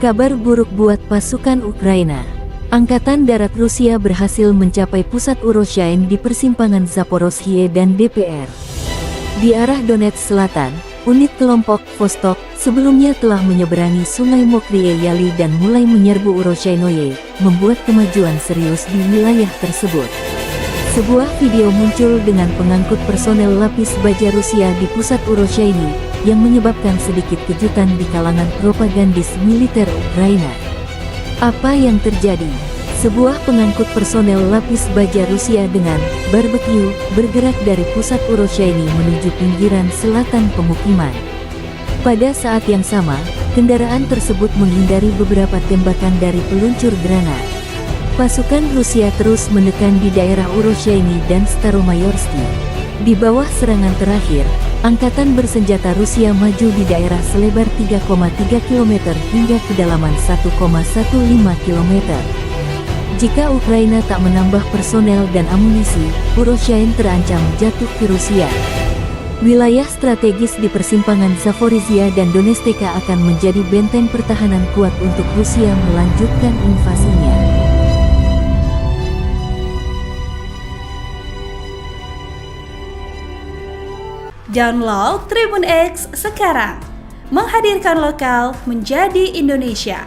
Kabar buruk buat pasukan Ukraina. Angkatan Darat Rusia berhasil mencapai pusat Uroshain di persimpangan Zaporozhye dan DPR. Di arah Donetsk Selatan, unit kelompok Vostok sebelumnya telah menyeberangi Sungai Mokrie Yali dan mulai menyerbu Uroshainoye, membuat kemajuan serius di wilayah tersebut. Sebuah video muncul dengan pengangkut personel lapis baja Rusia di pusat Uroshaini, yang menyebabkan sedikit kejutan di kalangan propagandis militer Ukraina. Apa yang terjadi? Sebuah pengangkut personel lapis baja Rusia dengan barbecue bergerak dari pusat Uroshaini menuju pinggiran selatan pemukiman. Pada saat yang sama, kendaraan tersebut menghindari beberapa tembakan dari peluncur granat. Pasukan Rusia terus menekan di daerah Uroshaini dan Staromayorsky. Di bawah serangan terakhir, angkatan bersenjata Rusia maju di daerah selebar 3,3 km hingga kedalaman 1,15 km. Jika Ukraina tak menambah personel dan amunisi, Uroshain terancam jatuh ke Rusia. Wilayah strategis di persimpangan Zaporizhia dan Donetsk akan menjadi benteng pertahanan kuat untuk Rusia melanjutkan invasinya. Download Tribun X sekarang, menghadirkan lokal menjadi Indonesia.